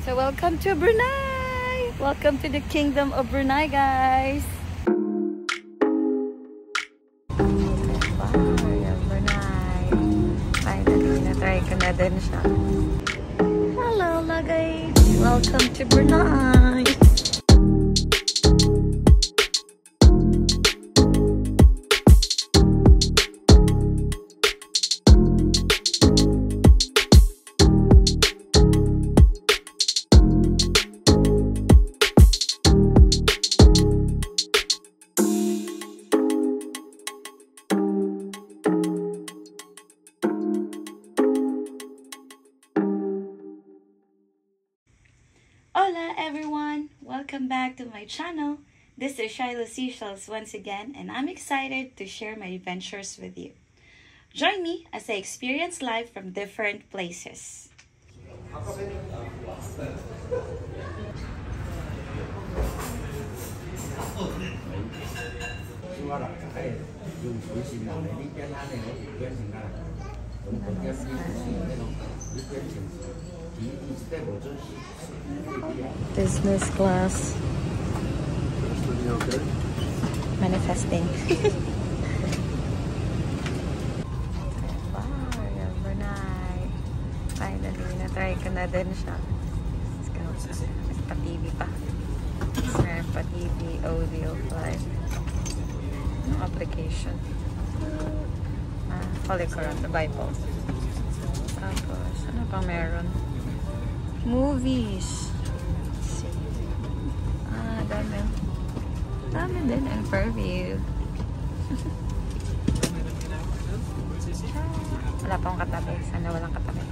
So welcome to Brunei! Welcome to the Kingdom of Brunei, guys! Wow, yung Brunei! Finally, na-try ko na din siya. Hello, guys! Welcome to Brunei! Hola everyone! Welcome back to my channel. This is Shiloh Seashells once again, and I'm excited to share my adventures with you. Join me as I experience life from different places. Business class. Manifesting. Wow, yung Brunei. Finally, na-try ko na din siya. Let's go. Pa-TV pa. Meron pa-TV, audio, live. Anong application? Holy Quran, the Bible. Tapos, ano pa meron? Movies. Let's see. Dami. Dami din. And Fairview. Wala pa akong katabi. Sana walang katabi.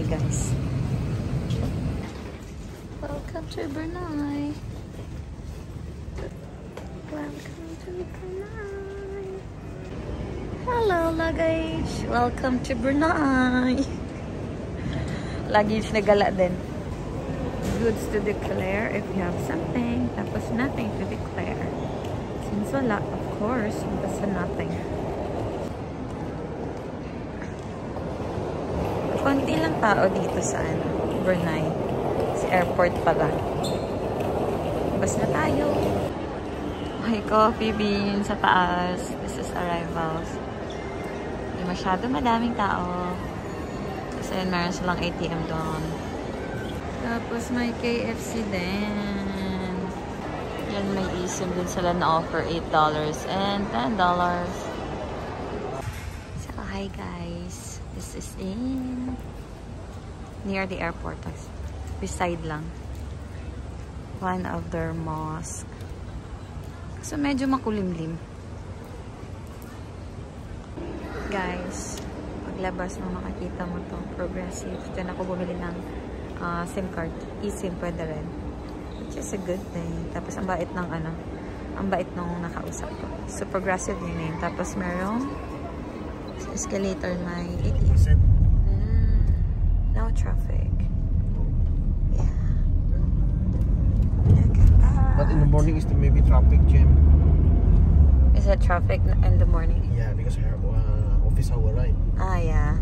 Guys, welcome to Brunei. Welcome to Brunei. Hello, luggage. Welcome to Brunei. Luggage na gala din. Goods to declare if you have something. Tapos nothing to declare. Since wala, of course, basta nothing. Konti lang tao dito sa Brunei. Sa airport pala. Bas na tayo. May coffee bean sa taas. This is arrivals. Hindi masyado madaming tao. Kasi meron silang ATM doon. Tapos may KFC din. Yan, may eSIM din sila na offer $8 and $10. So, hi guys. This is in near the airport, beside lang one of their mosque. So medyo makulimlim. Guys, paglabas mo makakita mo to Progressive. Diyan ako bumili ng SIM card. eSIM pwede rin, which is a good thing. Tapos ang bait ng ang bait nung nakausap ko. So Progressive yung name. Tapos merong escalator, may 80%. No traffic. Yeah. Look at that. But in the morning is maybe traffic jam. Is that traffic in the morning? Yeah, because office hour, right? Ah, yeah.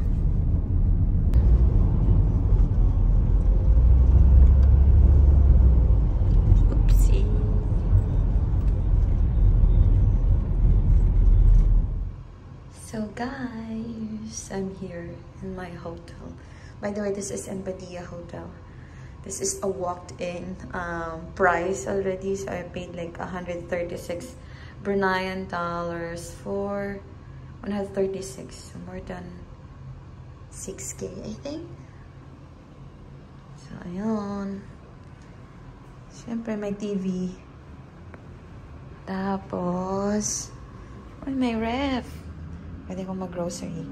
Oopsie. So guys, I'm here in my hotel. By the way, this is Badia Hotel. This is a walked-in price already. So I paid like 136 Bruneian dollars for 136. So more than 6K, I think. So ayun. Siyempre may TV. Tapos, may ref. Pwede kong mag-grocery.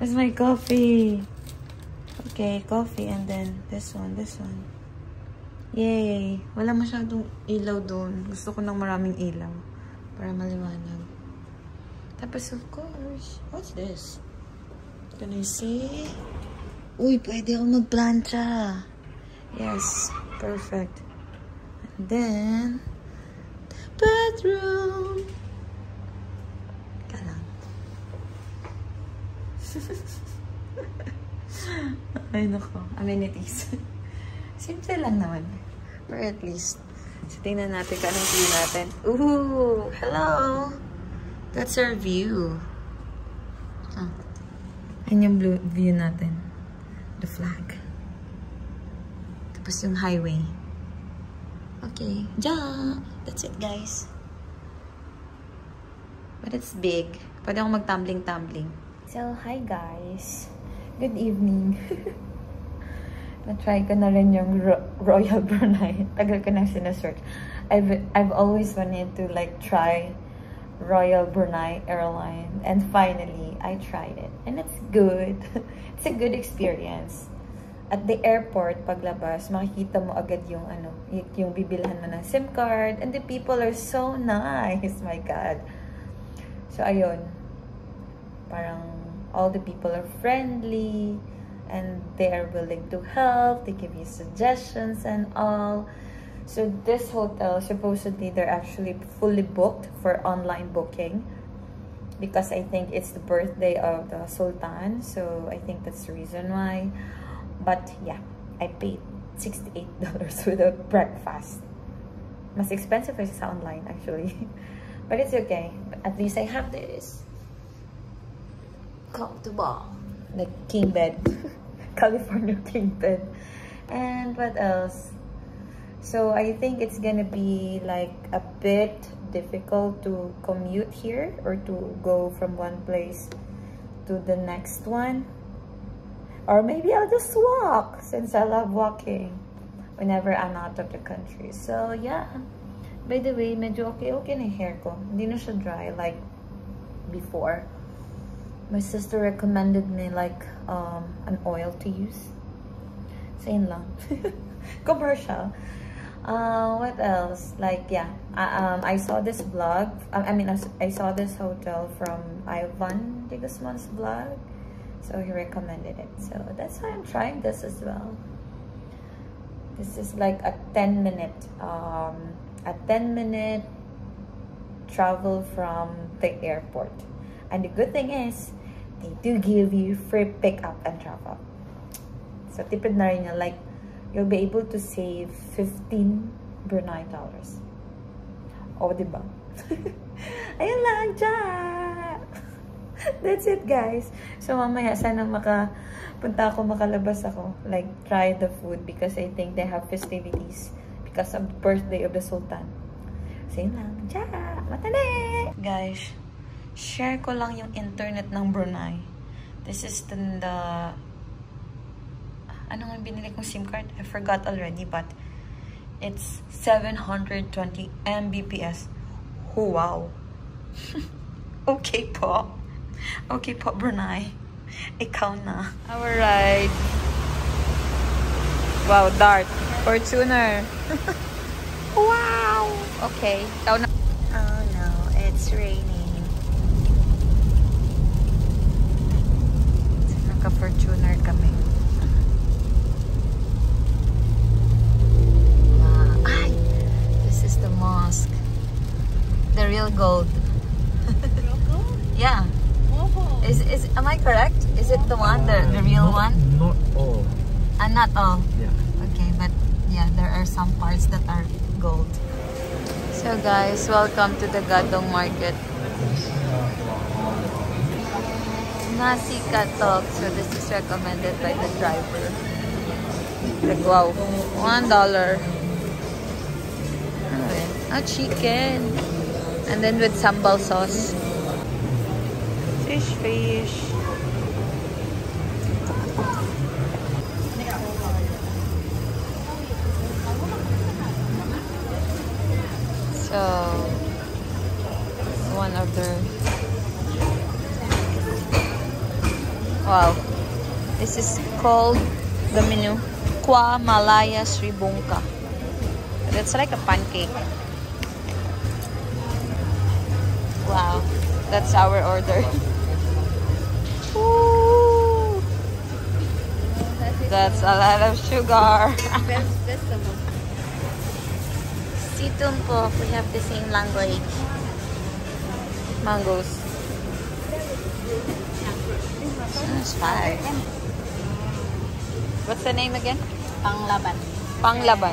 That's my coffee. Okay, coffee, and then this one. Yay! Wala masyadong ilaw doon. Gusto ko ng maraming ilaw para maliwanag. Tapos, of course, what's this? Can I see? Uy, pwede ako magplancha. Yes, perfect. And then, bathroom. Kalang. Ay, nako. Amenities. Simple lang naman. Or at least. So, tingnan natin kung anong view natin. Ooh! Hello! That's our view. Ah. Ayan yung blue view natin. The flag. Tapos yung highway. Okay. Ja! That's it, guys. But it's big. Pwede akong mag-tumbling-tumbling. So, hi, guys. Good evening. Na-try ko na rin yung Royal Brunei. Tagal ko nang sinesearch. I've always wanted to like try Royal Brunei Airline. And finally, I tried it. And it's good. It's a good experience. At the airport, paglabas, makikita mo agad yung yung bibilhan mo ng SIM card. And the people are so nice. My God. So, ayun. Parang all the people are friendly. And they are willing to help. They give you suggestions and all. So this hotel, supposedly, they're actually fully booked for online booking. Because I think it's the birthday of the Sultan. So I think that's the reason why. But yeah, I paid $68 without breakfast. Mas expensive sa online, actually. But it's okay. At least I have this. Comfortable. The king bed. California king bed. And what else? So I think it's gonna be like a bit difficult to commute here or to go from one place to the next one. Or maybe I'll just walk since I love walking whenever I'm out of the country. So yeah. By the way, medyo okay na yung hair ko. Hindi na siya dry like before. My sister recommended me like an oil to use. Same lang. Commercial. What else? Like, yeah. I saw this vlog. I saw this hotel from Ivan de Guzman's vlog. So he recommended it. So that's why I'm trying this as well. This is like a 10-minute travel from the airport. And the good thing is, they do give you free pick-up and drop-up. So, tipid na rin yan. Like, you'll be able to save $15 Brunei. O, diba? Ayun lang, dyan! That's it, guys. So, mamaya, sana makalabas ako. Like, try the food because I think they have festivities because of the birthday of the Sultan. So, yun lang. Dyan! Matali! Guys, share ko lang yung internet ng Brunei. This is the ano nga binili kong SIM card? I forgot already, but it's 720 Mbps. Oh, wow. Okay po. Okay po, Brunei. Ikaw na. Alright. Wow, Dart. Fortuner. Wow. Okay. Ikaw na. Oh no, it's raining. Naka-Fortuner kami. Ay! This is the mosque. The real gold. Real gold? Yeah. Oh. Am I correct? Is it the one, the real one? Not all. Not all. Yeah. Okay, but yeah, there are some parts that are gold. So guys, welcome to the Gadong Market. Nasi katok. So this is recommended by the driver. Like, wow, $1. Chicken. And then with sambal sauce. Fish. So, one of the... Wow. This is called the menu. Kwa Malaya Sri Bungka. It's like a pancake. Wow, that's our order. Ooh, that's a lot of sugar. Situm po, we have the same language. Mangoes. That's 5. What's the name again? Panglaban. Panglaban.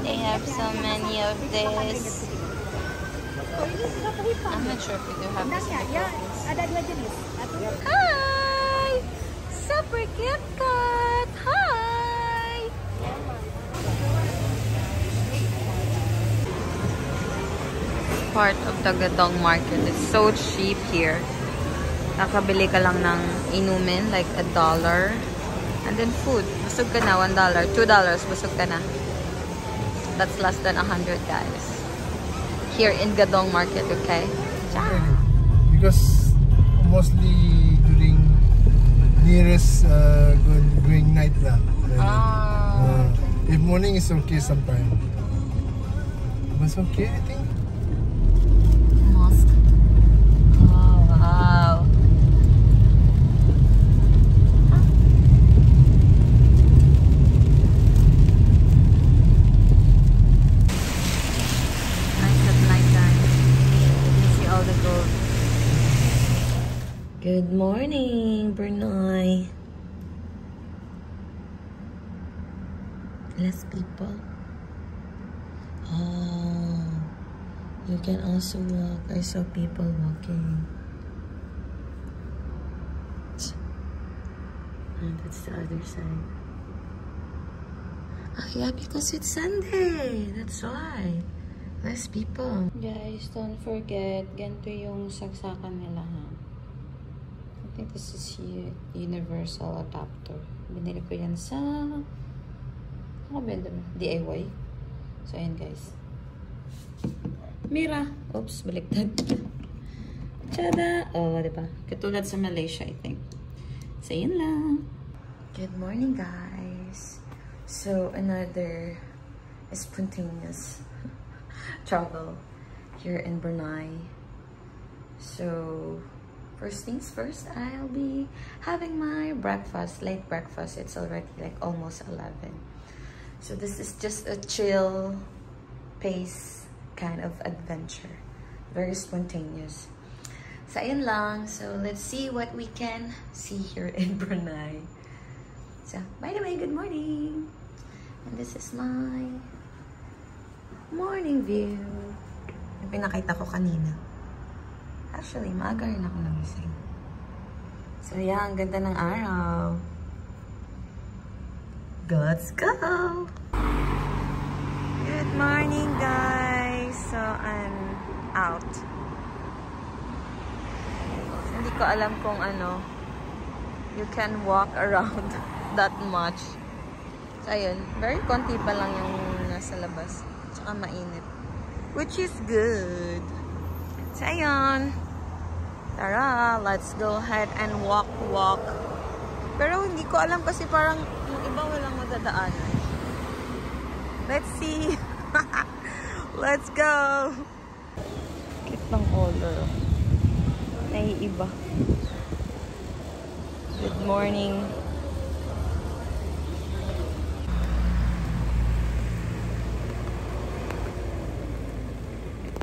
They have so many of this. I'm not sure if we do have this. Ada 2 jenis. Hi! Super cute cat! Hi! Part of the Gadong market. It's so cheap here. Nakabili ka lang ng inumin, like $1. And then food. Busog ka na, $1. $2, busog ka na. That's less than 100, guys. Here in Gadong market, okay? Ciao! Because mostly during nearest going night lang. If morning is okay sometime. But it's okay, I think. Mosque. Oh, wow. Good morning, Brunei. Less people. Oh, you can also walk. I saw people walking. And that's the other side. Oh yeah, because it's Sunday. That's why. Less people. Guys, don't forget, ganito yung saksakan nila, ha? I think this is universal adapter. Binili ko yan sa DIY. So, ayan guys. Mira. Oops, baliktad. Tada! Oh, diba? Katulad sa Malaysia, I think. So, yun lang. Good morning, guys. So, another spontaneous travel here in Brunei. So, first things first, I'll be having my breakfast, late breakfast. It's already like almost 11. So this is just a chill pace kind of adventure. Very spontaneous. So ayun lang. So let's see what we can see here in Brunei. So by the way, good morning. And this is my morning view. Yung pinakita ko kanina. Actually, maaga rin ako nagising. So, yeah, ang ganda ng araw. Let's go! Good morning, guys! So, I'm out. Hindi ko alam kung ano, you can walk around that much. So, ayun. Very konti pa lang yung nasa labas. Tsaka mainit. Which is good. So, ayun. Tara, let's go ahead and walk. Pero hindi ko alam kasi parang yung iba walang madadaanan. Let's see. Let's go. Cute ng color. Naiiba. Good morning.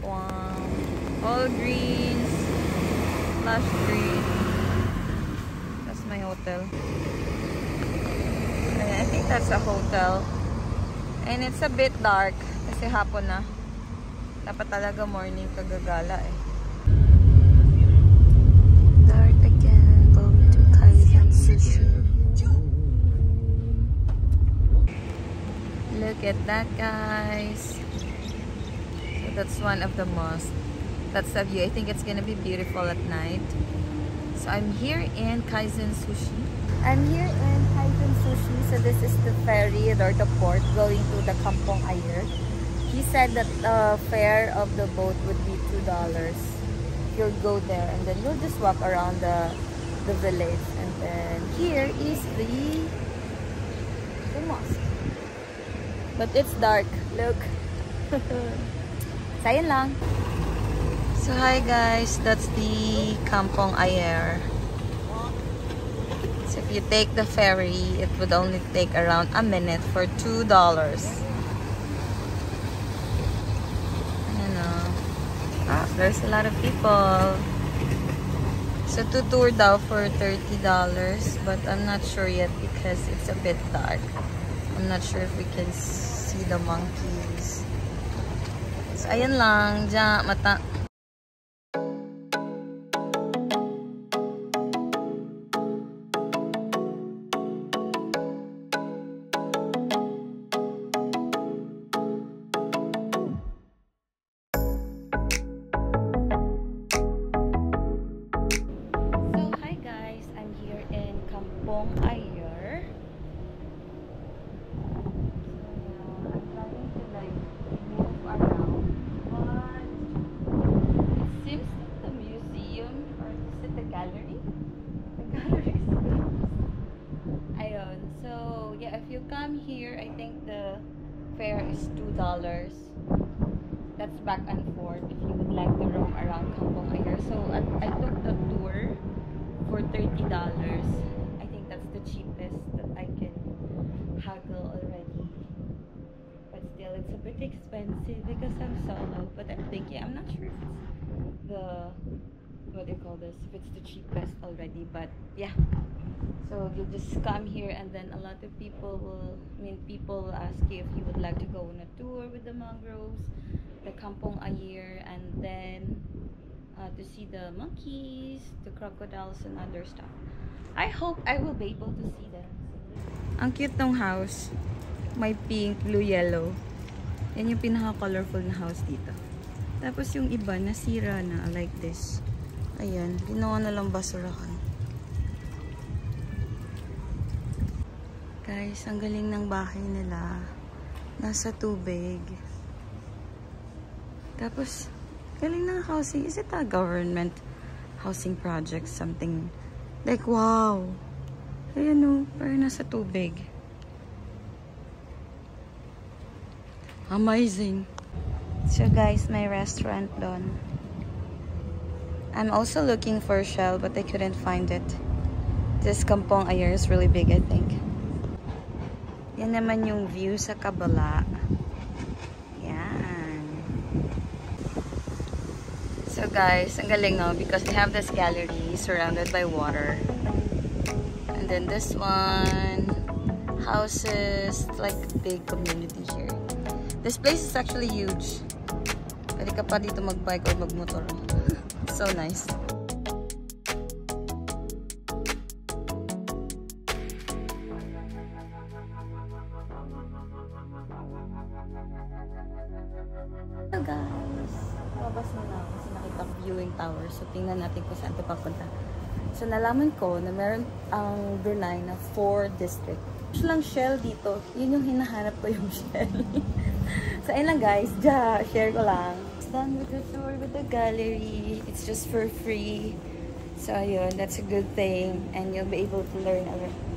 Wow. All greens. Lush green. That's my hotel. And I think that's a hotel. And it's a bit dark kasi hapon na. Dapat talaga morning kagagala eh. Dark again. Going to Kaizen Sushi. Look at that, guys. So that's one of the mosques. That's the view. I think it's gonna be beautiful at night. So I'm here in Kaizen Sushi. I'm here in Kaizen Sushi. So this is the ferry or the port going to the Kampong Ayer. He said that the fare of the boat would be $2. You'll go there and then you'll just walk around the village. And then here is the the mosque. But it's dark. Look. So, ayun lang. So, hi guys. That's the Kampong Ayer. So, if you take the ferry, it would only take around a minute for $2. There's a lot of people. So, tour daw for $30, but I'm not sure yet because it's a bit dark. I'm not sure if we can see the monkeys. So, ayan lang. Diyan, mata. Kampong Ayer. So, I'm trying to like move around, but it seems that the museum, or is it the gallery? The gallery is closed. Ayun. So, yeah, if you come here, I think the fare is $2. That's back and forth if you would like to roam around Kampong Ayer. So, I took the tour for $30. That's the cheapest that I can haggle already, but still it's a bit expensive because I'm solo. But I'm thinking, I'm not sure if it's the, what do you call this, if it's the cheapest already. But yeah, so you just come here and then a lot of people will, people will ask you if you would like to go on a tour with the mangroves, the Kampong Ayer, and then to see the monkeys, the crocodiles, and other stuff. I hope I will be able to see them. Ang cute ng house. May pink, blue, yellow. Yan yung pinaka-colorful na house dito. Tapos yung iba, nasira na. Like this. Ayan. Ginawa na lang basurahan. Guys, ang galing ng bahay nila. Nasa tubig. Tapos, galing ng housing. Is it a government housing project? Something like, wow. Ayan o, parang nasa tubig. Amazing. So guys, my restaurant doon. I'm also looking for Shell, but I couldn't find it. This Kampong Ayer is really big, I think. Yan naman yung view sa kabala. Yan. So guys, ang galing no, because they have this gallery surrounded by water. And then this one, houses, like a big community here. This place is actually huge. Pwede ka pa dito mag-bike or mag-motor. So nice. Hello guys! Labas na lang kasi nakita ko viewing tower. So tingnan natin kung saan ito papunta. So nalaman ko na meron ang Brunei na 4 district. Lang Shell dito. Yun yung hinahanap ko, yung Shell. So ayun lang guys. Share ko lang. Done with the tour with the gallery. It's just for free. So ayun, that's a good thing. And you'll be able to learn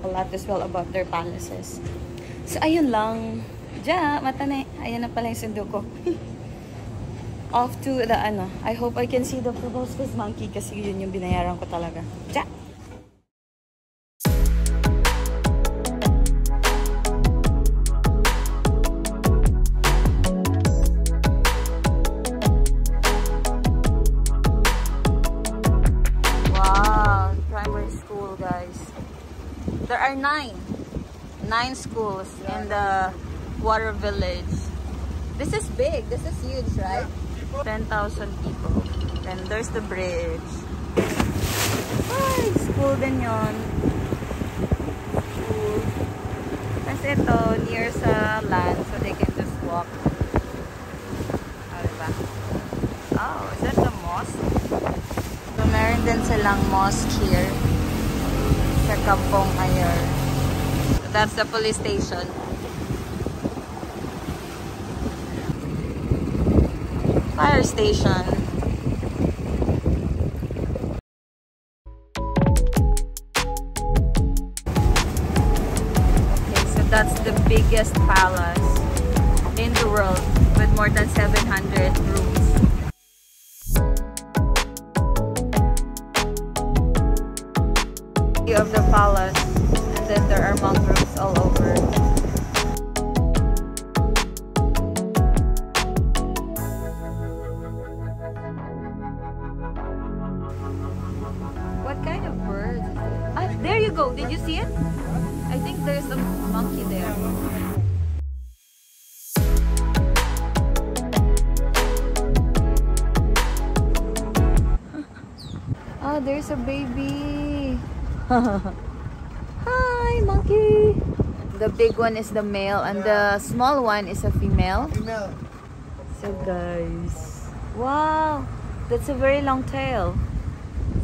a lot as well about their palaces. So ayun lang. Mata na. Ayan na pala yung sundo ko. Off to the I hope I can see the proboscis monkey kasi yun yung binayaran ko talaga. Wow, primary school guys. There are 9 schools in the water village. This is big. This is huge, right? 10,000 people. Then there's the bridge. Ay, school din yun. School. Kasi ito, near sa land, so they can just walk. Diba? Oh, is that the mosque? So, meron din silang mosque here sa Kampong Ayer. So, that's the police station. Fire station. Okay, so that's the more than 700 rooms. Of the palace, and then there are mangroves all over. What kind of bird? Ah, there you go. Did you see it? I think there's a monkey there. Ah, there's a baby. Hi, monkey. The big one is the male and the small one is a female. So guys, wow, that's a very long tail.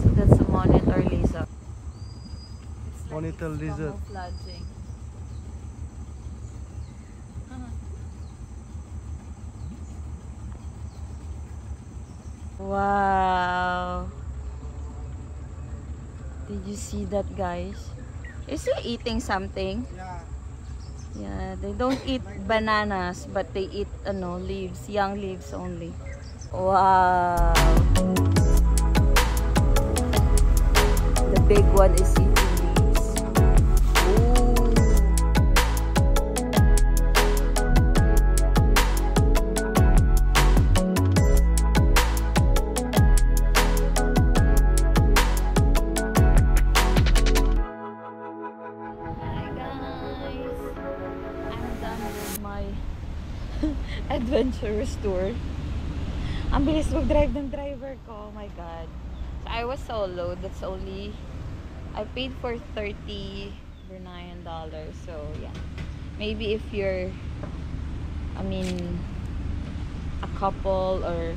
So that's a monitor lizard. Monitor lizard. Camouflaging. Wow. Did you see that, guys? Is he eating something? Yeah. Yeah, they don't eat bananas, but they eat leaves, young leaves only. Wow. The big one is eating leaves. Ooh. Adventurous tour. Ang bilis mag-drive ng driver ko. Oh my god. So I was solo. That's only I paid for $39. So yeah. Maybe if you're a couple or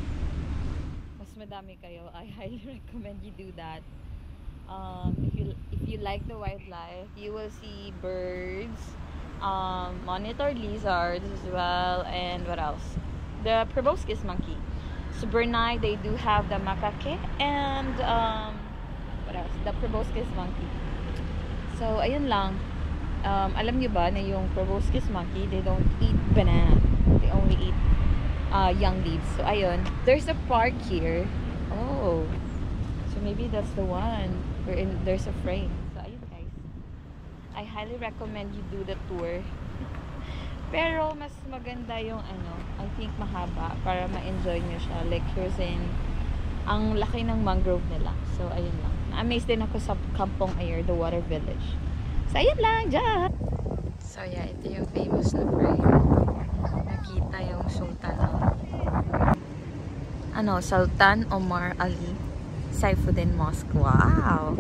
mas madami kayo, I highly recommend you do that. If you like the wildlife, you will see birds, monitor lizards as well, and what else? The proboscis monkey. So Brunei, they do have the macaque and what else? The proboscis monkey. So ayun lang. Alam niyo ba na yung proboscis monkey, they don't eat banana. They only eat young leaves. So ayun, there's a park here. Oh, so maybe that's the one wherein there's a frame. So ayun guys, I highly recommend you do the tour. Pero mas maganda yung I think mahaba para ma-enjoy nyo siya. Like here's ang laki ng mangrove nila. So ayun lang. Na-amaze din ako sa Kampong Ayer, the water village. So ayun lang, dyan! So yeah, ito yung famous na frame. Nakita yung Sultan. Sultan Omar Ali Saifuddin Mosque. Wow!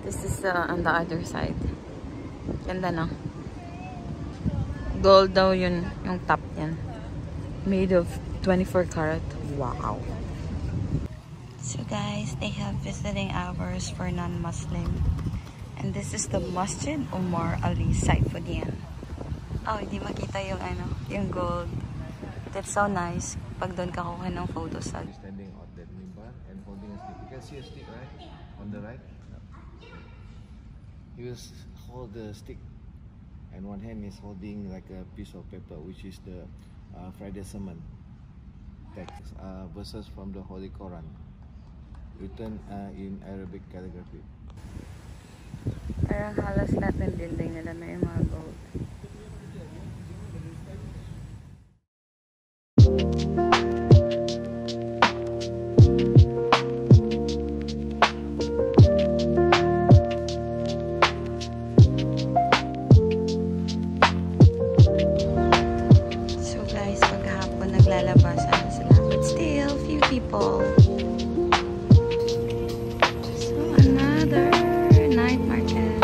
This is on the other side. Ganda no? Gold daw yun, yung top yan. Made of 24 karat. Wow! So guys, they have visiting hours for non-Muslim. And this is the Masjid Omar Ali Saifuddin. Oh, hindi makita yung yung gold. That's so nice. Pag doon ka kuha ng photos. Standing on that mimbar and holding a stick. You can see a stick, right? On the right. He will hold the stick, and one hand is holding like a piece of paper, which is the Friday sermon text, verses from the Holy Quran, written in Arabic calligraphy. Parang halos lahat ng dinding nila na yung mga gold. So guys, paghapon naglalabasan na sila. But still, few people. So another night market.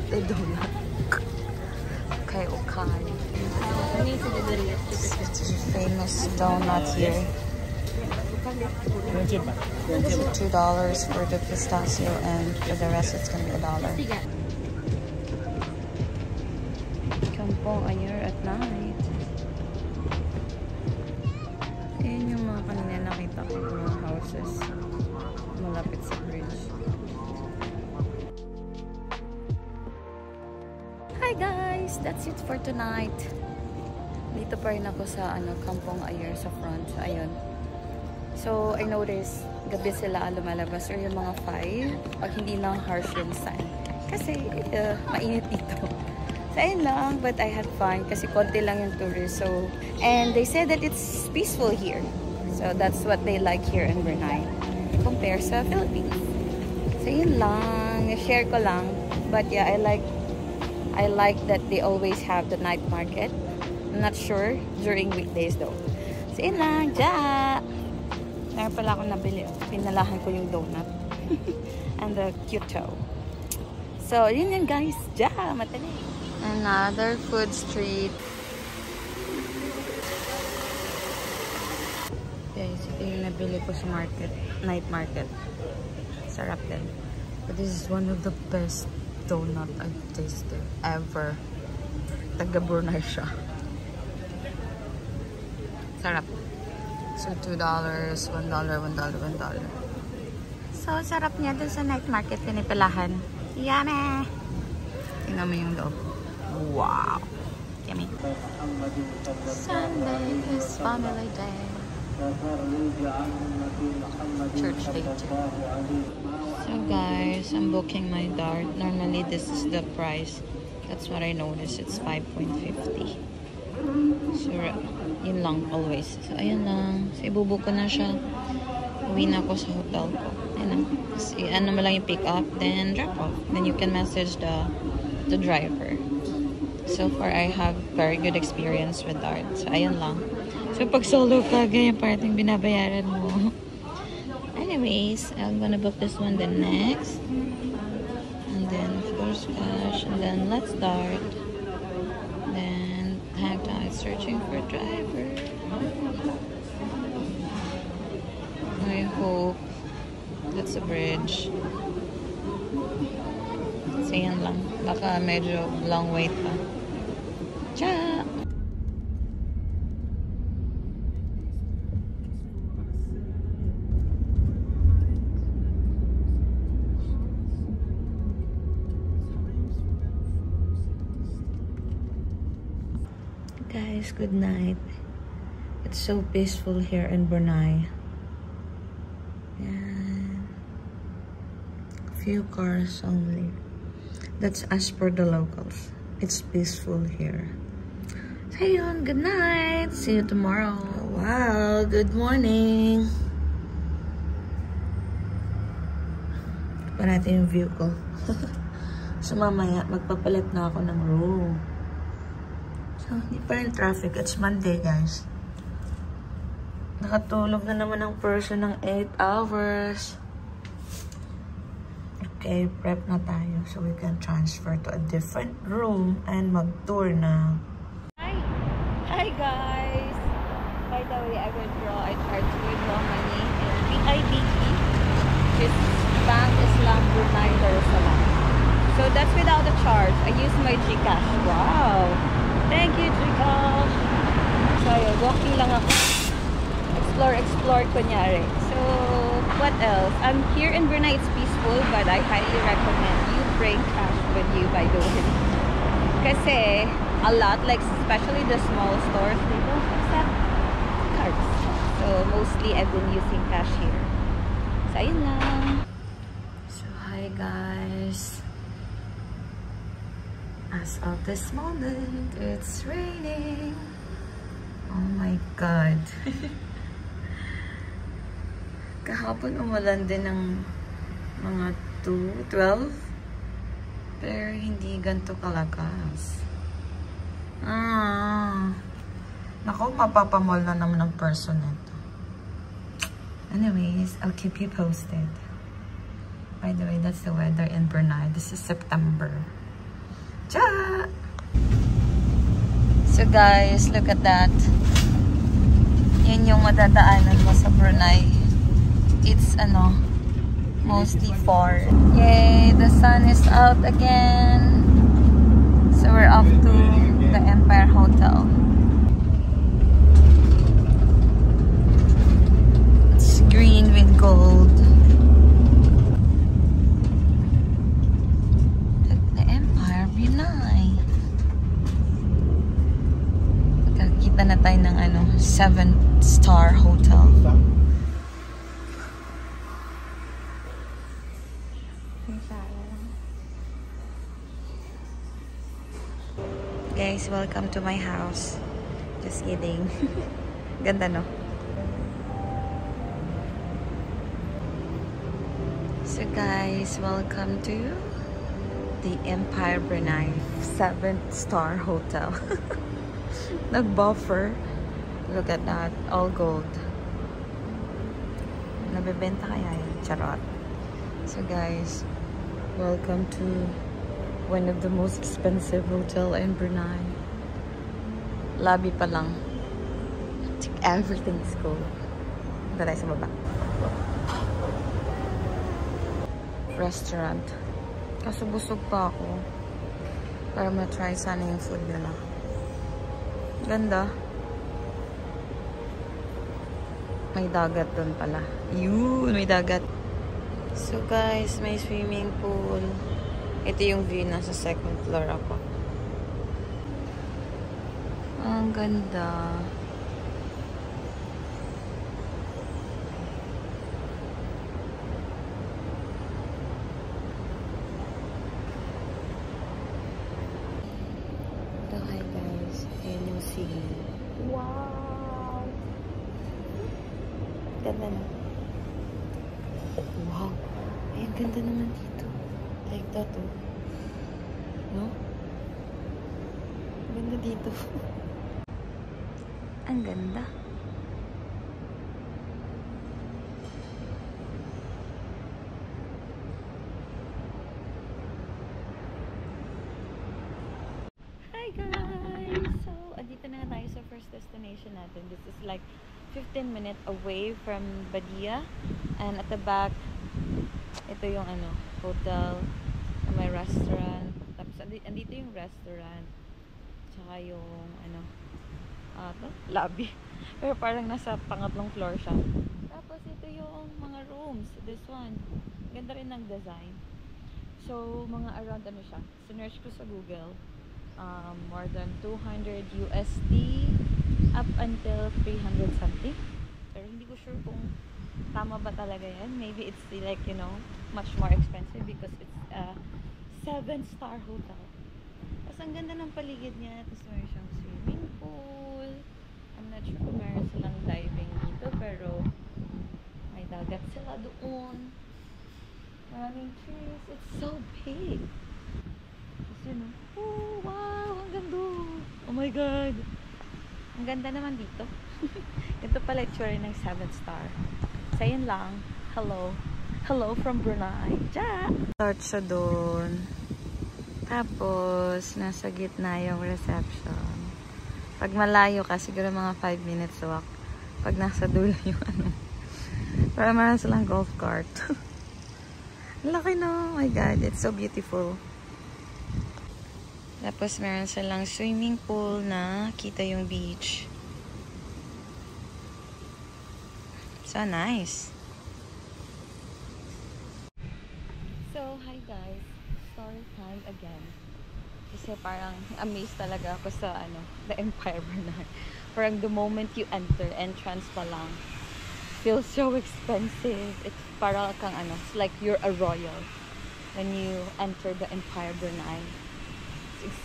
The donut. Okay, okay. Famous donut here. So $2 for the pistachio, and for the rest it's gonna be $1. Kampong Ayer at night. Ayan yung mga kanina nakita ko mga houses malapit sa bridge. Hi guys! That's it for tonight. Dito pa rin ako sa Kampong Ayer sa front. Ayun. So, I noticed gabi sila lumalabas or yung mga 5 pag hindi lang harsh yung sun. Kasi mainit dito. So, ayun lang. But I had fun kasi konti lang yung tourists. So, and they said that it's peaceful here. So, that's what they like here in Brunei compared sa Philippines. So, yun lang. Na-share ko lang. But yeah, I like that they always have the night market. I'm not sure during weekdays though. So, yun lang. Ja! Meron pala akong nabili. Pinalahan ko yung donut. And the cute toe. So, yun yan guys. Ja! Matali. Another food street. Guys, ito yung nabili ko sa market. Night market. Sarap din. But this is one of the best donut I've tasted ever. Taga Brunei siya. Sarap. So, $2, $1, $1. So, sarap niya dun sa night market. Pinipalahan. Yummy! Tingnan mo yung loob. Wow! Yummy. Sunday is family day. Church day too. So guys, I'm booking my Dart. Normally this is the price. That's what I noticed. It's 5.50. So, yun lang always. So, ayun lang. So, ibubook ko na siya. Uwi na ako sa hotel ko. Ayun lang. So, ano mo lang yung pick up, then drop off. Then you can message the driver. So far, I have very good experience with Dart. So, ayun lang. So, pag solo ka, ganyan parting binabayaran mo. Anyways, I'm gonna book this one then next. And then, of course, cash. And then, let's start. Then, hang time searching for a driver. I hope that's a bridge. So, yan lang. Baka medyo long wait pa. Ciao! Guys, good night. It's so peaceful here in Brunei. And few cars only. That's as per the locals. It's peaceful here. So yun, good night. See you tomorrow. Wow, good morning. Pa natin yung view ko. So mamaya, magpapalit na ako ng room. So, hindi pa rin traffic. It's Monday, guys. Nakatulog na naman ang person ng 8 hours. Okay, prep na tayo so we can transfer to a different room and mag-tour na. Hi guys! By the way, I tried to withdraw money in BIDT, which is Bank Islam Brunei Darussalam. So that's without a charge. I used my GCash. Wow! Thank you, Gcash! So, walking lang ako. Explore, kunyari. So, what else? Here in Brunei, it's peaceful, but I highly recommend you bring cash with you by the way. Kasi, a lot, like especially the small stores, they don't accept cards. So, mostly I've been using cash here. So, ayun lang. So, hi guys. As of this moment, it's raining. Oh my God. Kahapon umulan din ng mga 12. Pero hindi ganito kalakas. Naku, mapapamall na naman ang person nito. Anyways, I'll keep you posted. By the way, that's the weather in Brunei. This is September. Cha! So guys, look at that. Yan yung madadaanan mo sa Brunei. It's mostly forest. Yay, the sun is out again. So we're off to the tayo ng ano, 7-star hotel. Guys, welcome to my house. Just kidding. Ganda, no? So guys, welcome to the Empire Brunei 7-star hotel. Nag-buffer. Look at that. All gold. Nabibenta kaya yun? Charot. So guys, welcome to one of the most expensive hotel in Brunei. Lobby pa lang. Everything's cool. Punta tayo sa baba. Restaurant. Kaso busog pa ako. Para ma-try sana yung food nila. Ganda. May dagat doon pala. Yun, may dagat. So guys, may swimming pool. Ito yung view, nasa 2nd floor ako. Ang ganda. So hi guys, ayan yung sea. Wow! Ganda na. Wow! Ay, ang ganda naman dito. Like that, oh. No? Ganda dito. Ang ganda. Hi guys! So, andito na tayo sa first destination natin. This is like 15 minutes away from Badia. And at the back, ito yung ano, hotel, may restaurant. Tapos andito yung restaurant. Tsaka yung ano, lobby. Pero parang nasa pangatlong floor siya. Tapos ito yung mga rooms. This one. Ganda rin ng design. So, mga around ano siya. Sinearch ko sa Google. More than 200 USD up until 300 something. Pero hindi ko sure kung tama ba talaga yan. Maybe it's like, you know, much more expensive because it's a 7-star hotel. Tapos ang ganda ng paligid niya. Tapos meron siyang swimming pool. I'm not sure kung meron silang diving dito, pero may dagat sila doon. Maraming trees. It's so big. Tapos yun, oh wow, ang ganda. Oh my god. Ang ganda naman dito. Ito pala itsura ng 7-star. So yun lang. Hello. Hello from Brunei. Ja! Start siya doon. Tapos, nasa gitna yung reception. Pag malayo ka, siguro mga 5 minutes walk. Pag nasa dulo yung ano. Para meron silang golf cart. Laki no. Oh my god, it's so beautiful. Tapos meron silang swimming pool na kita yung beach. So nice. So, hi guys. Story time again. Kasi parang amazed talaga ako sa ano, the Empire Brunei. Parang the moment you enter, entrance pa lang, feels so expensive. It's parang kang ano, it's like you're a royal when you enter the Empire Brunei. It's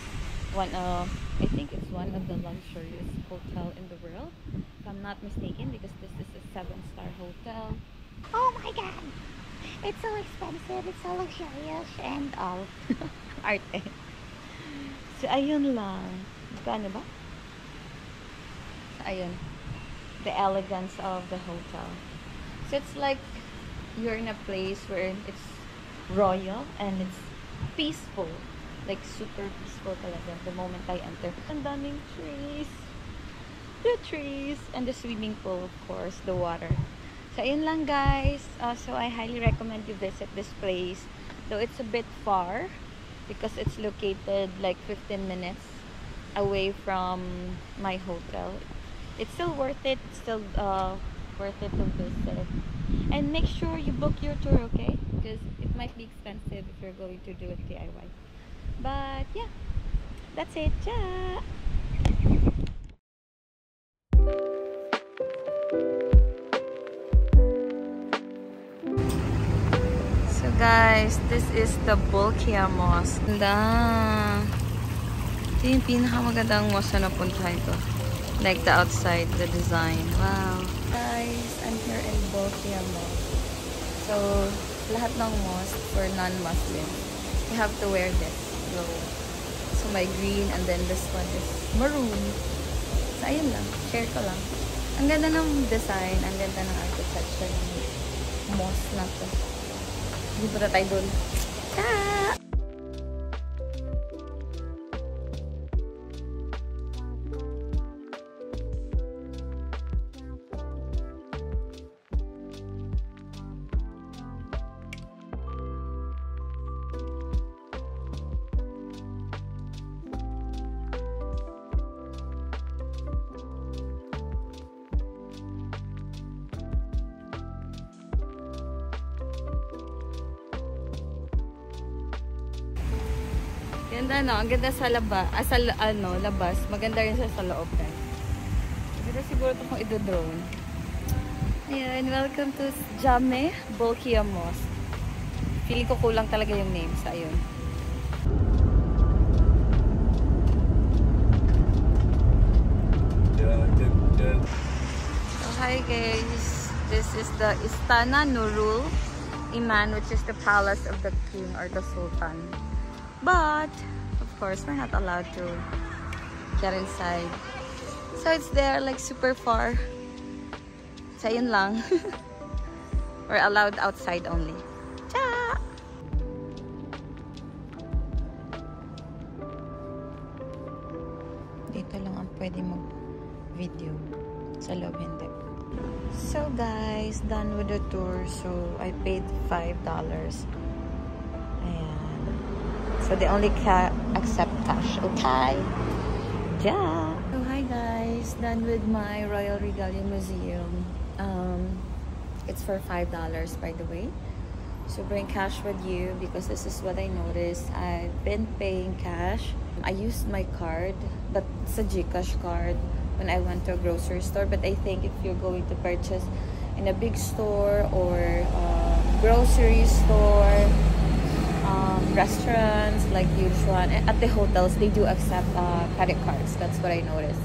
one of, I think it's one of the luxurious hotel in the world, if I'm not mistaken, because this is a 7-star hotel. Oh my god! It's so expensive, it's so luxurious, and all. Arte. So, ayun lang. Kano ba? So, ayun. The elegance of the hotel. So, it's like you're in a place where it's royal and it's peaceful. Like, super peaceful talaga the moment I enter. Ang daming trees. The trees. And the swimming pool, of course. The water. So, ayun lang guys. So, I highly recommend you visit this place. Though it's a bit far because it's located like 15 minutes away from my hotel. It's still worth it. It's still worth it to visit. And make sure you book your tour, okay? Because it might be expensive if you're going to do it DIY. But yeah, that's it. Ciao! guys, this is the Bolkiah Mosque. Ganda. Ito yung pinakamagandang mosque na napuntahan ko. Like the outside, the design. Wow. Guys, I'm here in Bolkiah Mosque. So, lahat ng mosque for non-Muslim, you have to wear this robe. So, my green and then this one is maroon. So, ayun lang. Share ko lang. Ang ganda ng design. Ang ganda ng architecture ng mosque na to. Hindi pa tayo dun. Ah! Ganda, no? Ang ganda sa labas. Labas. Maganda rin siya sa loob. Maganda siguro ito kung i-drone. Ayan, welcome to Jame Bolkiah Mosque. Feeling ko kulang talaga yung names. Ayun. So, hi guys. This is the Istana Nurul Iman, which is the palace of the king or the sultan. But, of course, we're not allowed to get inside. So, it's there, like, super far. So, yun lang. We're allowed outside only. Cha! Dito lang ang pwede mag-video. Sa loob, hindi. So, guys, done with the tour. So, I paid $5. So they only accept cash, okay? Yeah. So hi guys, done with my Royal Regalia Museum. It's for $5 by the way. So bring cash with you because this is what I noticed. I've been paying cash. I used my card, but it's a GCash card when I went to a grocery store. But I think if you're going to purchase in a big store or grocery store, restaurants like usual, at the hotels they do accept credit cards. That's what I noticed.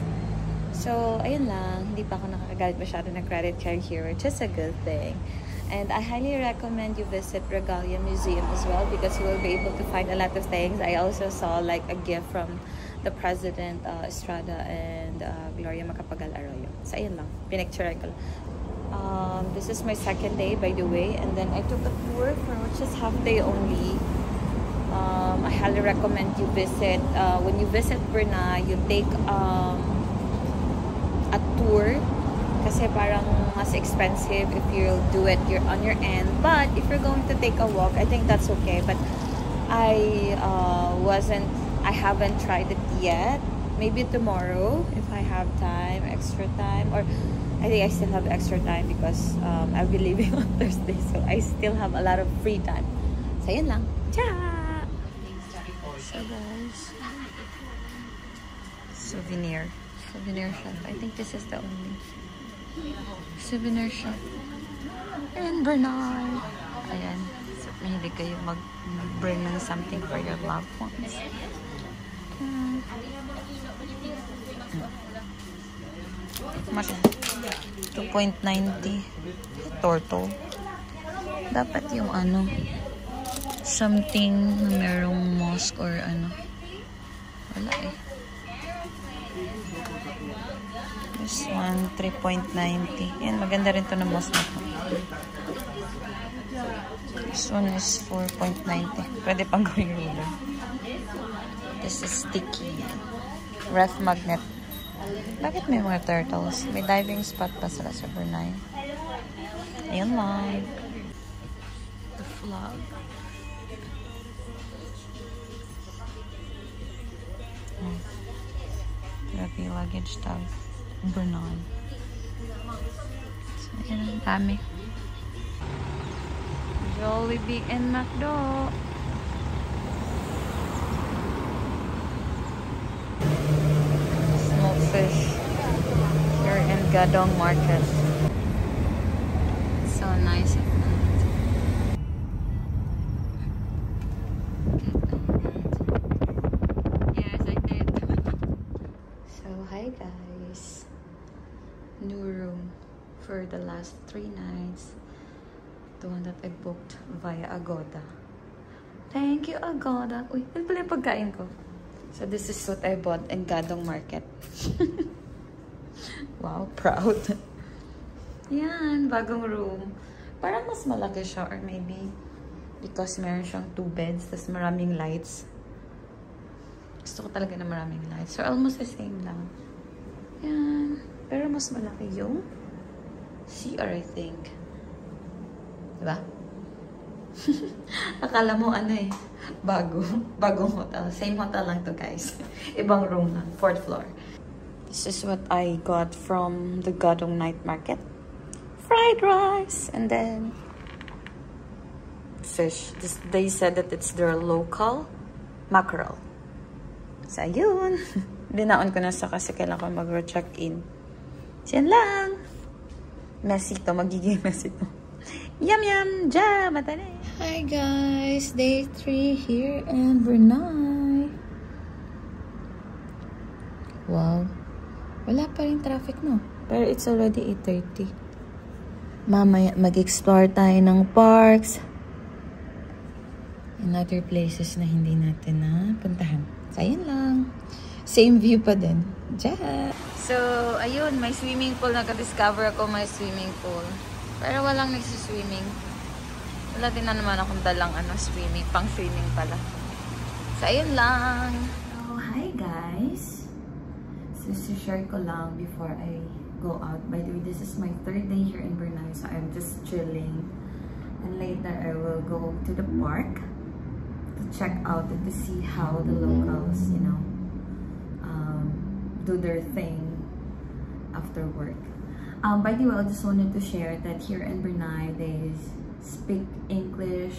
So ayun lang, hindi pa ako nakakagamit masyado ng credit card here, which is a good thing. And I highly recommend you visit Regalia Museum as well because you will be able to find a lot of things. I also saw like a gift from the President Estrada and Gloria Macapagal Arroyo. So ayun lang, pinicturean ko lang. This is my second day by the way, and then I took a tour for which is half day only. I highly recommend you visit. When you visit Brunei, you take a tour kasi parang mas expensive if you do it on your end. But if you're going to take a walk, I think that's okay. But I haven't tried it yet. Maybe tomorrow if I have time, extra time, or I think I still have extra time because I'll be leaving on Thursday, so I still have a lot of free time. So yun lang. Ciao! So guys, souvenir shop. I think this is the only souvenir shop in Brunei. Ayan, so mahilig kayo mag-bring ng something for your loved ones. 2.90 turtle. Dapat yung ano, something na merong mosque or ano. Wala eh. This one, 3.90. Yan, maganda rin to na mosque na to. This one is 4.90. Pwede pang gawing ruler. This is sticky. Ref magnet. Bakit may mga turtles? May diving spot pa sila sa Brunei. Ayun lang. The flag. Grabe yung luggage tag. Brunei. So, yun ang dami. Jollibee and McDo. Smoked fish. Here in Gadong Market. So nice at night. guys. New room for the last 3 nights. The one that I booked via Agoda. Thank you, Agoda. Uy, yun pala yung pagkain ko. So this is what I bought in Gadong Market. Wow, proud. Yan, bagong room. Parang mas malaki siya, or maybe because meron siyang 2 beds, tas maraming lights. Gusto ko talaga na maraming lights. So almost the same lang. Yan. Pero mas malaki yung CR, I think. Diba? Akala mo ano eh, bagong hotel. Same hotel lang to, guys. Ibang room lang, 4th floor. This is what I got from the Gadong Night Market. Fried rice and then fish. They said that it's their local mackerel. So ayun. Binaon ko na sa kasi kailangan ko mag-check-in. Yan lang. Messy to. Magiging messy to. Yum yum! Ja! Mata na. Hi guys! Day 3 here in Brunei. Wow. Wala pa rin traffic, no? Pero it's already 8:30. Mamaya mag-explore tayo ng parks and other places na hindi natin puntahan. So, ayun lang. Same view pa din. Ja! So, ayun. May swimming pool. Naka-discover ako may swimming pool. Pero walang nagsiswimming. Wala din na naman akong dalang swimming. Pang swimming pala. So, ayun lang. So, hi guys. So, share ko lang before I go out. By the way, this is my 3rd day here in Brunei. So, I'm just chilling. And later, I will go to the park to check out and to see how the locals, you know, do their thing after work. By the way, I just wanted to share that here in Brunei, they speak English,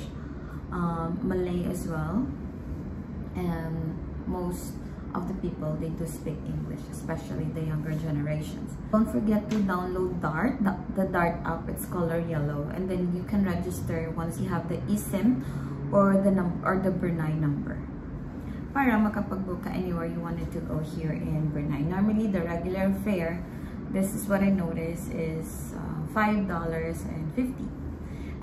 Malay as well, and most of the people, they do speak English, especially the younger generations. Don't forget to download Dart, the Dart app. It's color yellow, and then you can register once you have the eSIM or the Brunei number, para makapag-book ka anywhere you wanted to go here in Brunei. Normally, the regular fare, this is what I noticed, is $5.50.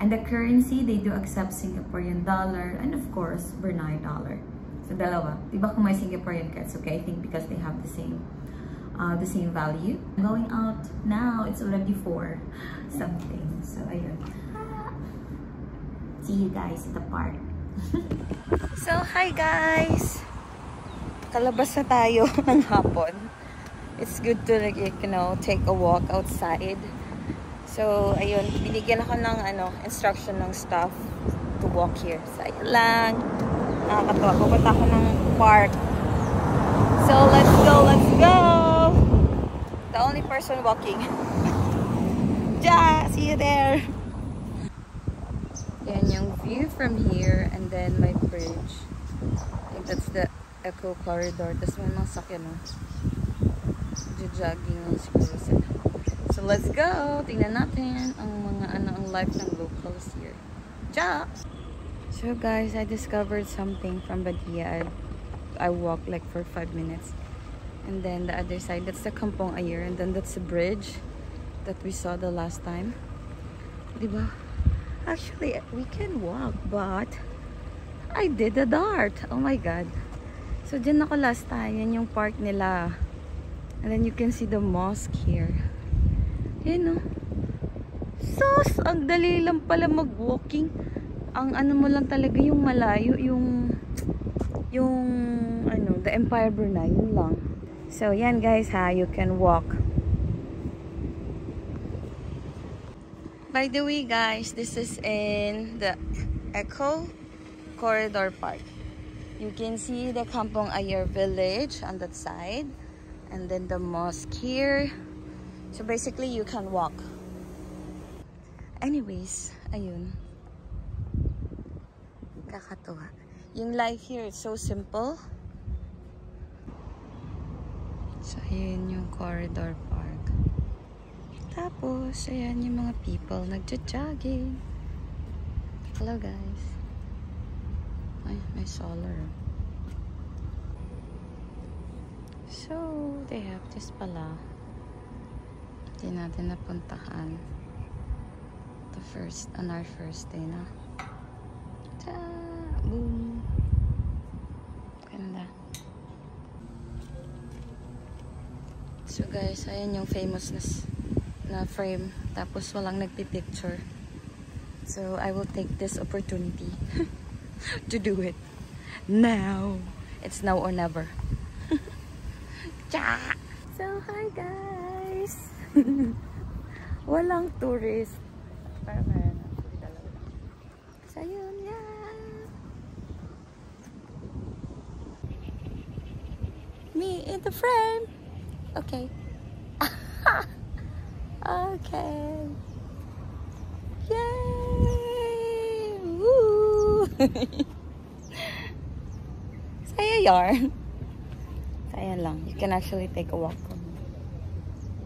And the currency, they do accept Singaporean dollar and of course, Brunei dollar. So, dalawa. Diba kung may Singaporean ka, it's okay. I think because they have the same value. I'm going out now. It's already 4 something. So, ayun. See you guys at the park. So, hi guys! Kalabas na tayo ng hapon. It's good to, like, you know, take a walk outside. So, ayun. Binigyan ako ng, instruction ng staff to walk here. So, ayun lang. Nakakatawa. Pupunta ako ng park. So, let's go! Let's go! The only person walking. Ja! See you there! Yan yung view from here, and then my bridge. I think that's the Eco Corridor. Tapos may mga sakyan, no? Jogging lang siguro sila. So let's go! Tingnan natin ang mga ang life ng locals here. Ja! So guys, I discovered something from Badia. I walked like for 5 minutes. And then the other side, that's the Kampong Ayer. And then that's the bridge that we saw the last time. Diba? Actually, we can walk, but I did a dart. Oh my God. So, dyan ako last time. Yan yung park nila. And then you can see the mosque here. Yan, no? Sus! Ang dali lang pala mag-walking. Ang mo lang talaga yung malayo, yung the Empire Brunei. Yun lang. So, yan guys ha. You can walk. By the way guys, this is in the Eco Corridor Park. You can see the Kampong Ayer village on that side. And then the mosque here. So basically, you can walk. Anyways, ayun. Kakatuwa. Yung life here is so simple. So, ayun yung Corridor Park. Tapos, ayan yung mga people nagja-jogging. Hello guys. Ay, may solar. So, they have this pala. Hindi natin napuntahan. On our first day na. Ta! Boom! Ganda. So guys, ayan yung famous na frame. Tapos walang nagpipicture. So, I will take this opportunity to do it. Now! It's now or never. Cha! So, hi guys! Walang tourist. Parang meron actually dalawa. So, yun yan. Me in the frame. Okay. Okay. Yay! Woo! Saya yarn. Saya lang. You can actually take a walk.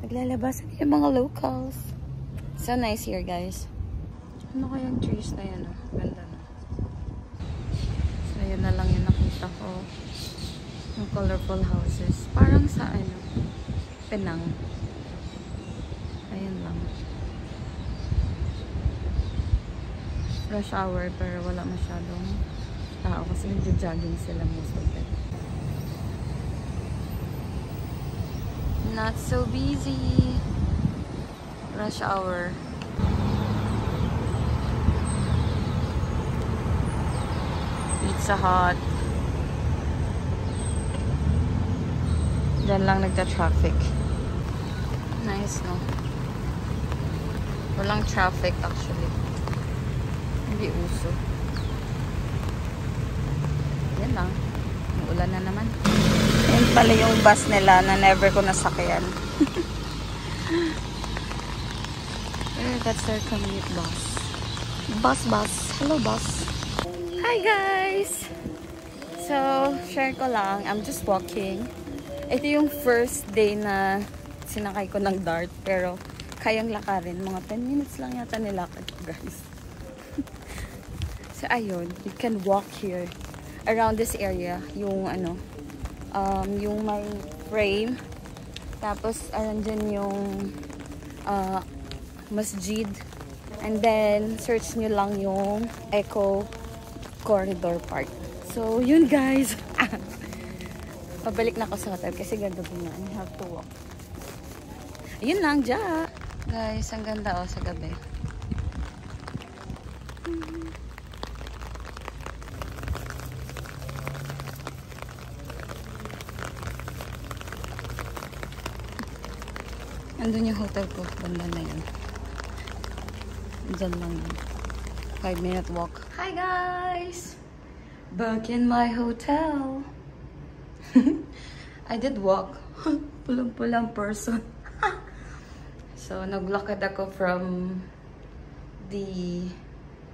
Naglalabasan yung mga locals. So nice here, guys. Ano kayang trees na yan? Ganda na. So yun na lang yung nakita ko. Yung colorful houses. Parang sa Penang. Ayun lang. Rush hour pero wala masyadong tao kasi nagja-jogging sila most of them. Not so busy. Rush hour. Pizza Hut. Diyan lang nagta-traffic. Nice, no? Walang traffic actually. Hindi uso. Yan lang. Ulan na naman. Yan pala yung bus nila na never ko nasakyan. That's their commute bus. Bus. Hello, bus. Hi, guys! So, share ko lang. I'm just walking. Ito yung first day na sinakay ko ng DART. Pero, kayang lakarin. Mga 10 minutes lang yata nilakad ko, guys. So, ayun. You can walk here. Around this area. Yung, yung may frame. Tapos, andyan yung masjid. And then, search nyo lang yung Eco Corridor Park. So, yun guys. Pabalik na ako sa hotel kasi ganda po na. I have to walk. Yun lang, ja. Guys, ang ganda sa gabi. Andun yung hotel ko. Banda na yun. Diyan lang yun. 5-minute walk. Hi guys! Back in my hotel. I did walk. Pulang-pulang person. So, naglakad ako from the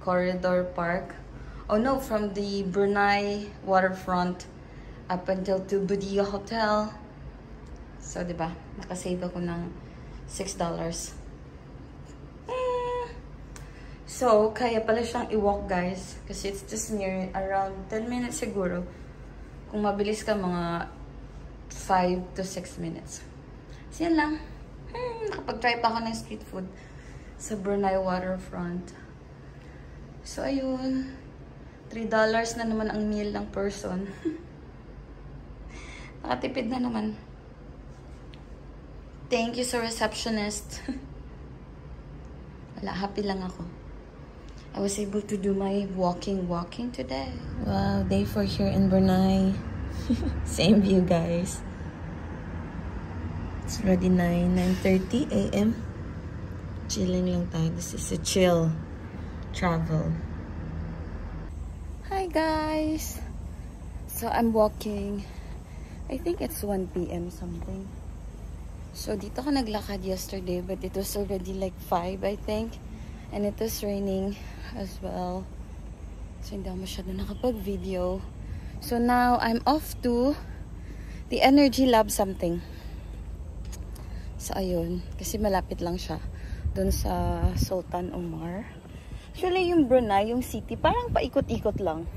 Corridor Park. Oh no, from the Brunei waterfront up until to Budia Hotel. So, diba? Nakasave ako ng $6. So, kaya pala siyang i-walk, guys. Kasi it's just near, around 10 minutes siguro. Kung mabilis ka, mga 5 to 6 minutes. So, yan lang. Nakapag-try pa ako ng street food sa Brunei waterfront. So, ayun. $3 na naman ang meal ng person. Nakatipid na naman. Thank you sa receptionist. Wala, happy lang ako. I was able to do my walking today. Wow, day 4 here in Brunei. Same view, guys. It's already 9:30 a.m. Chilling lang tayo. This is a chill travel. Hi, guys. So, I'm walking. I think it's 1 p.m. something. So, dito ako naglakad yesterday, but it was already like 5, I think. And it was raining as well. So, hindi ako masyado nakapag-video. So, now, I'm off to the Energy Lab something. So, ayun. Kasi malapit lang siya. Doon sa Sultan Omar. Actually, yung Brunei, yung city, parang paikot-ikot lang.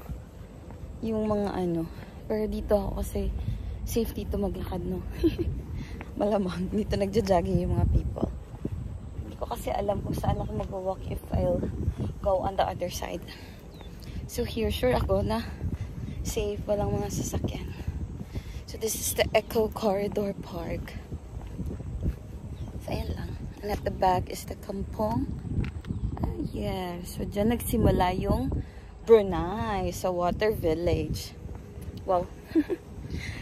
Yung mga Pero dito ako kasi safe dito maglakad, no? Malamang dito nagja-jogging yung mga people. Hindi ko kasi alam kung saan ako mag-walk if I'll go on the other side. So here, sure ako na safe, walang mga sasakyan. So this is the Eco Corridor Park. So ayan lang. And at the back is the Kampong. Yeah, so dyan nagsimula yung Brunei sa Water Village. Wow.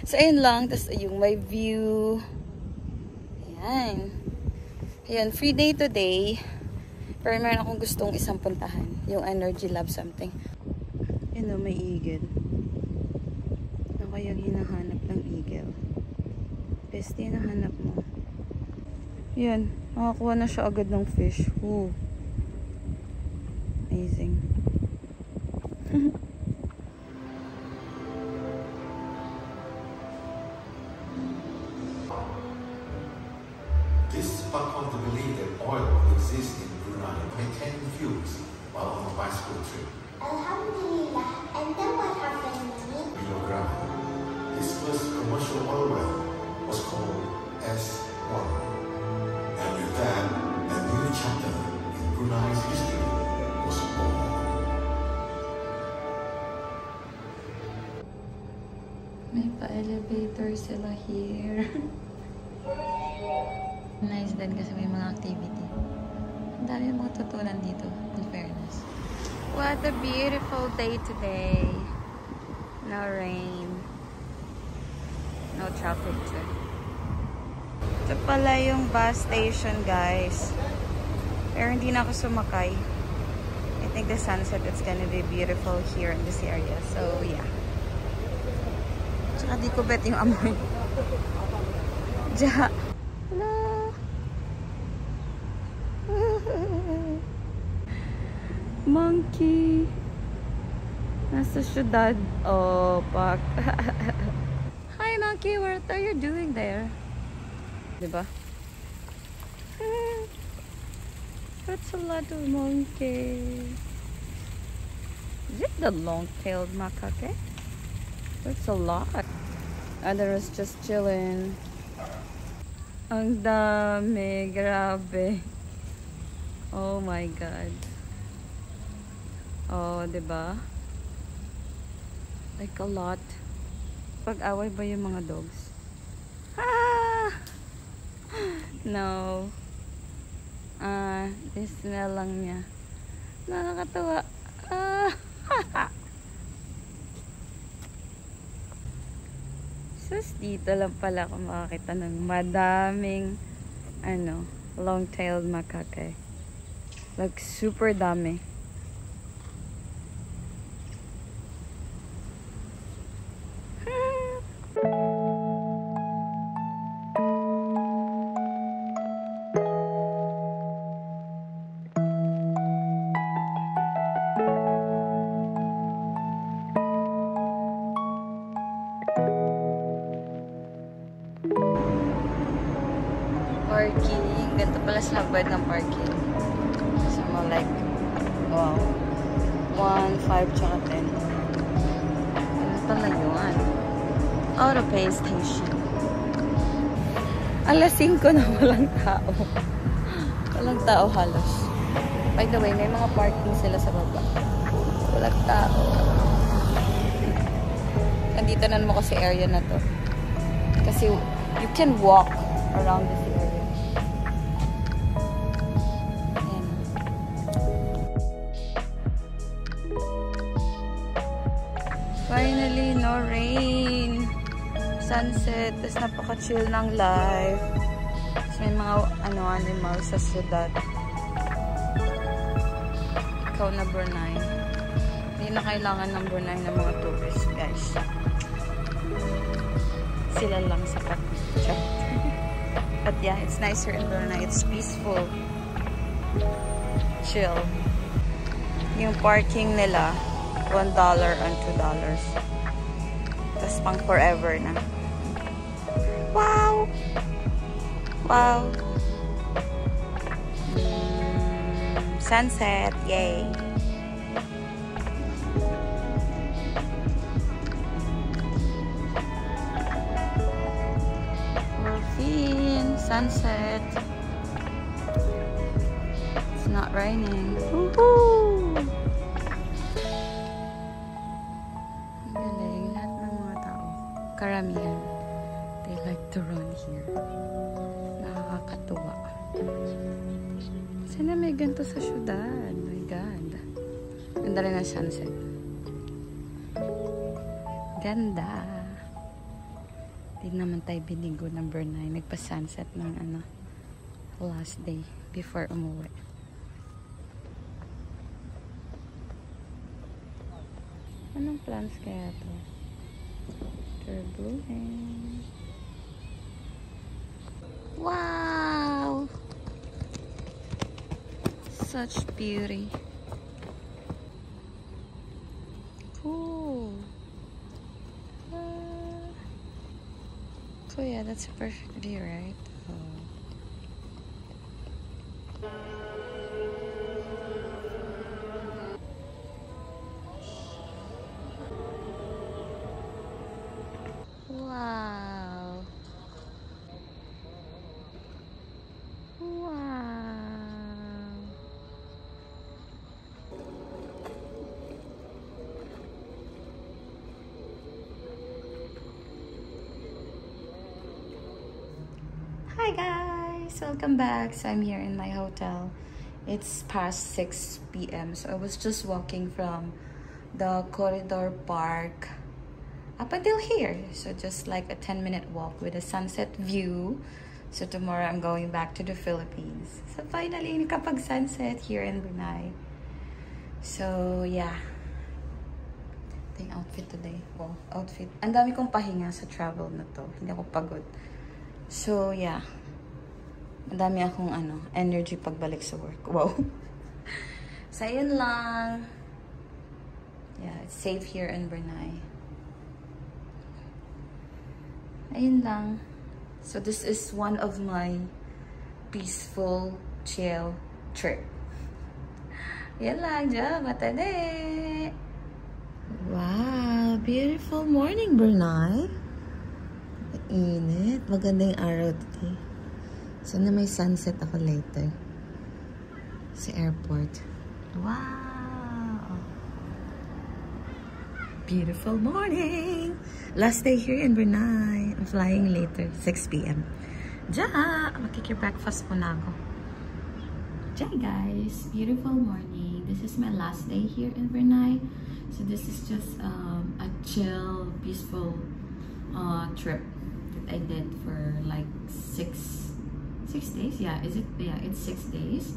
So ayan lang. Tapos yung may view. Ayan. Ayan, free day today. Pero meron akong gustong isang puntahan. Yung Energy Lab something. Ayan o, may eagle. Ano kayang hinahanap ng eagle? Best hinahanap mo. Ayan, nakakuha na siya agad ng fish. Ooh. Amazing. This sparked one to believe that oil will exist in Brunei by 10 fuels while on a bicycle trip. Alhamdulillah. And then what happened, Mommy? Your grandma. His first commercial oil well was called S1. And with that, a new chapter in Brunei's history was born. May pa-elevator sila here. Nice din kasi may mga activity. Ang dami mga tutunan dito, in fairness. What a beautiful day today. No rain. No traffic too. Ito pala yung bus station, guys. Pero hindi na ako sumakay. I think the sunset is gonna be beautiful here in this area. So, yeah. Tsaka di ko bet yung amoy. Diyan. Hello. Monkey. Nasa syudad. Oh, pak. Hi, monkey. What are you doing there? Diba? That's a lot of monkey. Is it the long-tailed macaque? That's a lot. Others just chilling. Ang dami. Grabe. Oh my God. Oh, diba? Like a lot. Pag-away ba yung mga dogs? Ah! No. This smell lang niya. Nakakatawa. Sus, dito lang pala ako makakita ng madaming long-tailed macaque. Like, super dami. Parking. Ganito pala sila bayad ng parking. So, like, wow. 1, 5, tsaka 10. Ano pala yun? Auto pay station. Alas 5 na walang tao. Walang tao halos. By the way, may mga parking sila sa baba. Walang tao. Nandito na naman kasi area na to. Kasi you can walk around this area. Ayan. Finally, no rain. Sunset. Tapos napaka-chill ng life. Tapos may mga animals sa syudad. Ikaw na Brunei. Hindi na kailangan ng Brunei ng mga tourists, guys. Sila lang sapat. But yeah, it's nicer in Brunei. It's peaceful. Chill. Yung parking nila, $1 and $2. Tapos pang forever na. Wow! Wow! Sunset! Yay! Pristine sunset. It's not raining. Woohoo! Ang galing. Lahat ng mga tao, karamihan, they like to run here. Nakakatuwa. Sana may ganito sa syudad. My God. Ganda rin ang sunset. Ganda. Di naman tayo binigo ng Burnay. Nagpa-sunset ng last day before umuwi. Anong plants kaya to? They're blooming. Wow! Such beauty. Cool. So yeah, that's a perfect view, right? Oh. Wow. Wow. Hi guys, welcome back. So I'm here in my hotel. It's past 6 p.m. So I was just walking from the Corridor Park up until here. So just like a 10-minute walk with a sunset view. So tomorrow I'm going back to the Philippines. So finally, nakapag-sunset here in Brunei. So yeah. Ito yung outfit today. Wow, outfit. Ang dami kong pahinga sa travel na to. Hindi ako pagod. So yeah. Madami akong energy pagbalik sa work. Wow. So yun lang. Yeah, it's safe here in Brunei. Ayun lang. So this is one of my peaceful, chill trip. Yan lang, ja. Matane. Wow, beautiful morning, Brunei. Init. Maganda yung araw today. Sana may sunset ako later. Sa airport. Wow. Beautiful morning. Last day here in Brunei. I'm flying later, 6 p.m. Ja! Makikibreakfast muna ako. Ja, guys. Beautiful morning. This is my last day here in Brunei. So this is just a chill, peaceful trip that I did for like 6 days. Yeah, is it? Yeah, it's 6 days.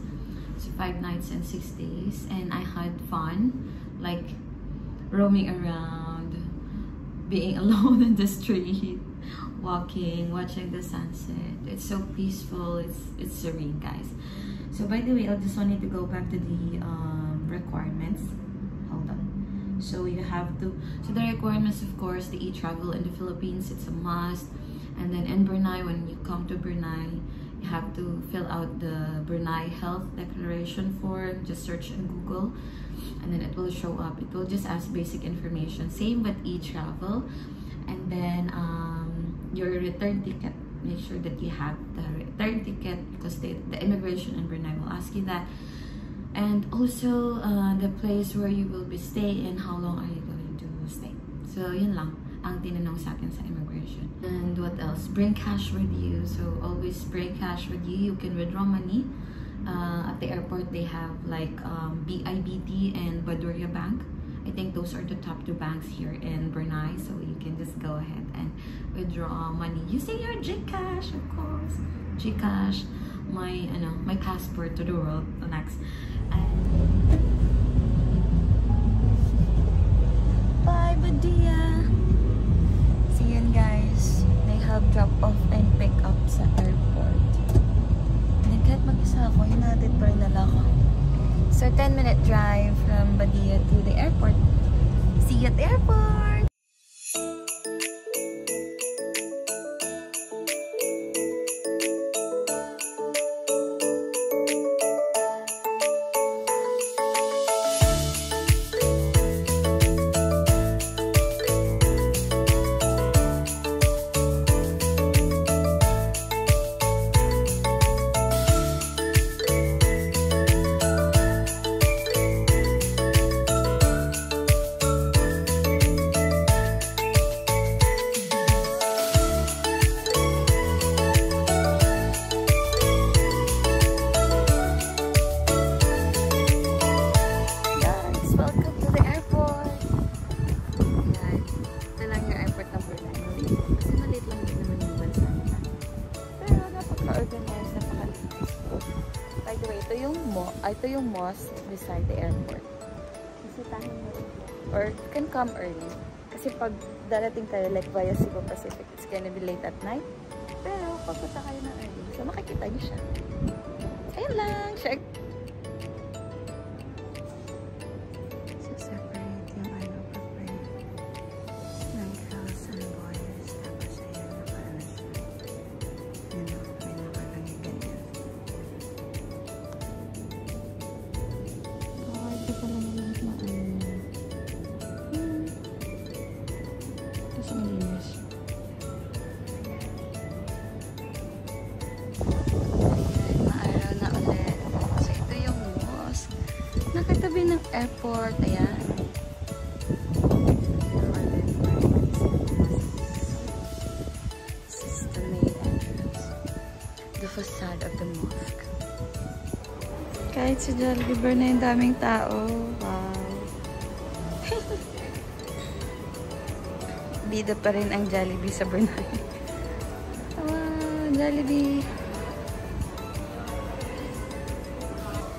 So 5 nights and 6 days. And I had fun, like roaming around, being alone in the street, walking, watching the sunset. It's so peaceful. It's serene, guys. So by the way, I just wanted to go back to the requirements. Hold on. So you have to. So the requirements, of course, the e-travel in the Philippines. It's a must. And then in Brunei, when you come to Brunei, you have to fill out the Brunei Health Declaration form. Just search in Google, and then it will show up. It will just ask basic information. Same with e-travel. And then your return ticket. Make sure that you have the return ticket, because the immigration in Brunei will ask you that. And also the place where you will be staying and how long are you going to stay. So yun lang ang tinanong sa akin sa immigration. And what else? Bring cash with you. So always bring cash with you. You can withdraw money. At the airport, they have like BIBT and Baduria Bank. I think those are the top 2 banks here in Brunei. So you can just go ahead and withdraw money using your GCash, of course. GCash, my passport to the world. Next. Bye, Badia. See you guys. They have drop-off and pick-up sa airport. And kahit mag-isa ako, hinatid pa rin nila ako. So 10-minute drive from Badia to the airport. See you at the airport! organized. By the way, ito yung mosque beside the airport. Visitahin mo rin. Or you can come early. Kasi pag darating kayo like via Cebu Pacific, it's gonna be late at night. Pero pag punta kayo na early, so makikita niyo siya. Ayun lang, check. So separate yung pag-pray ng girls and boys. Tapos ayun na parang siya. Yun o, may nakalagay ganyan. Ito pala naman na ito sa malinis. Maaraw na ulit. So ito yung mosque. Nakatabi ng airport. Ayan. This is the main entrance. The facade of the mosque. Kahit sa Jollibee na yung daming tao. Wow. Bida pa rin ang Jollibee sa Brunei. Wow, Jollibee.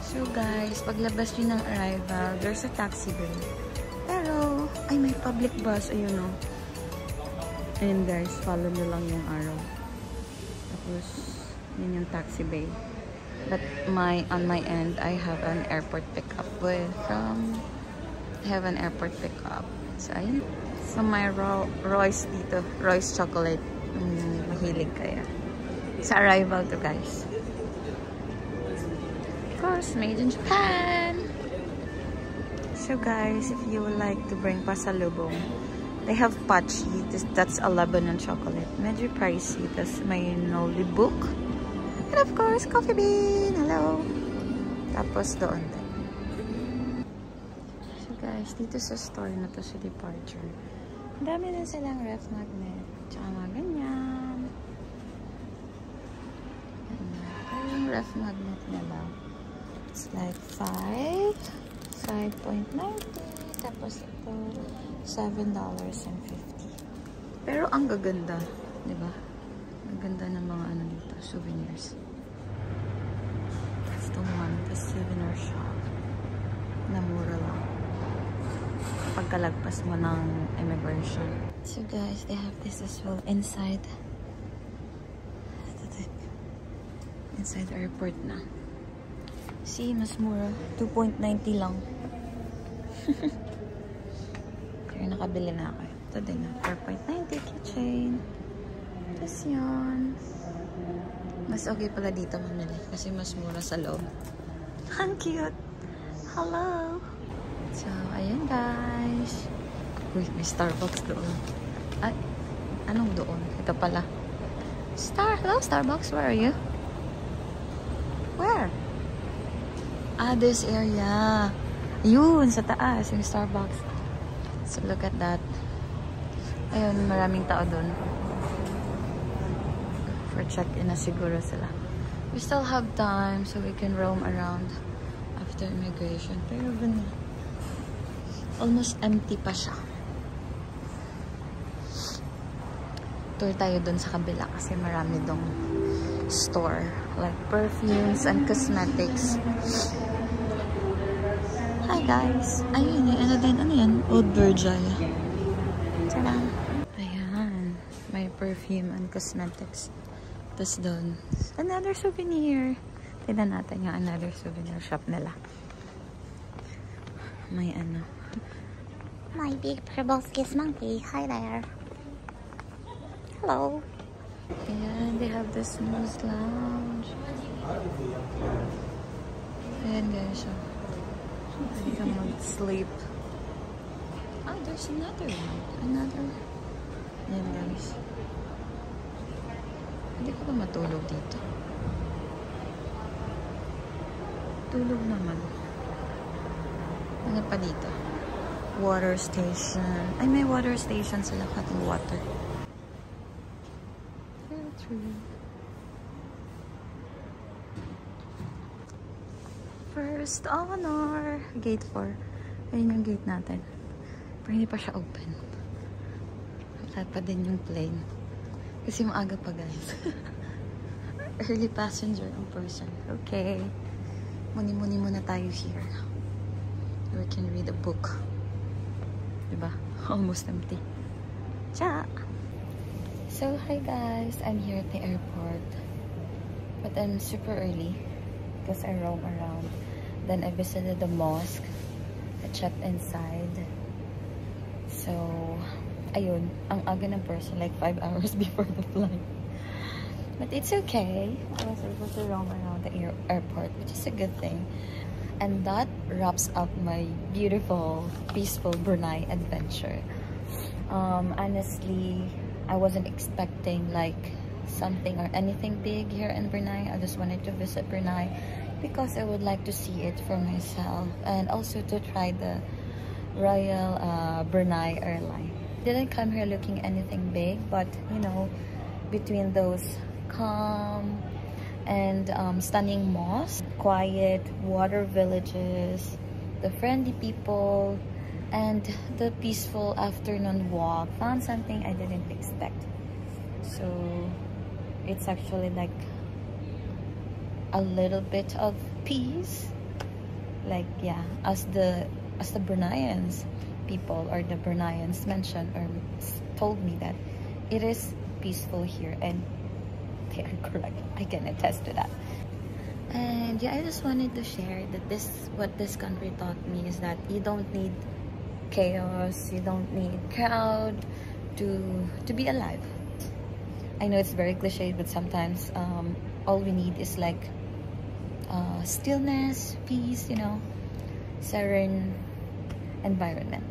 So guys, paglabas nyo ng arrival, there's a taxi bay. Pero, ay may public bus. Ayun o. Ayun guys, follow nyo lang yung arrow. Tapos, yun yung taxi bay. But on my end, I have an airport pickup I have an airport pickup. So, ayun. So, may Royce dito. Royce chocolate. Mahilig kaya. Sa arrival to, guys. Of course, made in Japan. So, guys, if you would like to bring pasalubong, they have pachi. That's a Lebanon chocolate. Medyo pricey. Tapos may noli book. And of course, coffee bean. Hello. Tapos doon din. So, guys, dito sa store na to sa departure. Ang dami na silang ref magnet. Tsaka mga ganyan. Ito yung ref magnet nila. It's like 5.90. Tapos ito, $7.50. Pero ang gaganda. Diba? Ang ganda ng mga ano dito, souvenirs. That's the one, the souvenir shop. Na mura lang. Pagkalagpas mo ng immigration. So guys, they have this as well inside. Inside the airport na. See, mas mura. 2.90 lang. Kaya nakabili na ako. Ito din na. 4.90 keychain. Tapos yun. Mas okay pala dito mamili. Kasi mas mura sa loob. Ang cute. Hello. So, ayan guys. Uy, may Starbucks doon. Ay, anong doon? Ito pala. Hello Starbucks, where are you? Where? Ah, this area. Yun, sa taas, yung Starbucks. So, look at that. Ayun, maraming tao doon. For check-in na siguro sila. We still have time so we can roam around after immigration. Pero ganun. Almost empty pa siya. Tour tayo dun sa kabila kasi marami dong store. Like perfumes and cosmetics. Hi guys! Ayun eh. Ano yan? Old Virgile. Tada! Ayan. May perfume and cosmetics. Tapos doon. Another souvenir. Tignan natin yung another souvenir shop nila. May ano. My big proboscis monkey. Hi there. Hello. Ayan, they have the snooze lounge. Ayan guys. Pwede ka mag-sleep. Oh, there's another one. Ayan guys. Hindi ko ba matulog dito? Tulog naman. Ano pa dito? Water station. Ay, may water station sila. Katong water. Very true. First honor. Gate 4. Ayun yung gate natin. Pero hindi pa siya open. Wala pa din yung plane. Kasi maaga pa guys. early passenger ang person. Okay. Muni-muni muna tayo here. We can read a book. Diba? Almost empty. Cha! So, hi guys. I'm here at the airport. But I'm super early because I roam around. Then I visited the mosque. I checked inside. So, ayun. Ang aga ng person. Like 5 hours before the flight. But it's okay. I was able to roam around the airport, which is a good thing. And that wraps up my beautiful, peaceful Brunei adventure. Honestly, I wasn't expecting like something or anything big here in Brunei. I just wanted to visit Brunei because I would like to see it for myself and also to try the Royal Brunei airline. Didn't come here looking anything big, but you know, between those calm and stunning mosques, quiet water villages, the friendly people, and the peaceful afternoon walk, found something I didn't expect. So it's actually like a little bit of peace, like yeah, as the Bruneians people or the Bruneians mentioned or told me that it is peaceful here, and they are correct. I can attest to that. And yeah, I just wanted to share that what this country taught me is that you don't need chaos, you don't need crowd to be alive. I know it's very cliche, but sometimes all we need is like stillness, peace, you know, serene environment.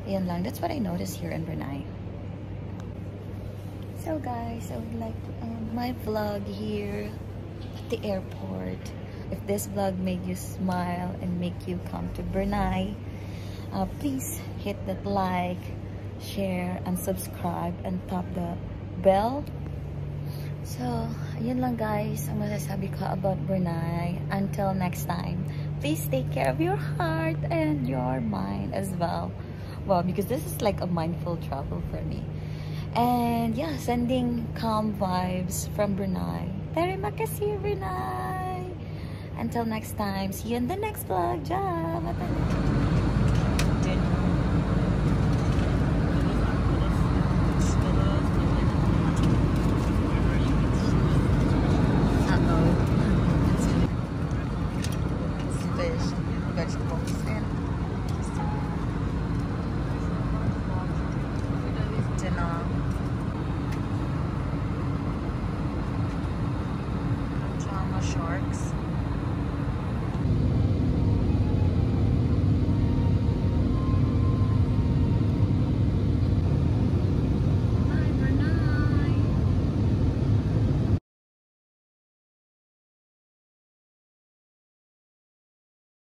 Yan lang. That's what I noticed here in Brunei. So guys, I would like to end my vlog here at the airport. If this vlog made you smile and make you come to Brunei, please hit that like, share, and subscribe, and tap the bell. So, yun lang guys ang masasabi ko about Brunei. Until next time, please take care of your heart and your mind as well. Well, because this is like a mindful travel for me. And yeah, sending calm vibes from Brunei. Terima kasih, Brunei! Until next time, see you in the next vlog. Ja! Fish, vegetables, and dinner. Drama sharks.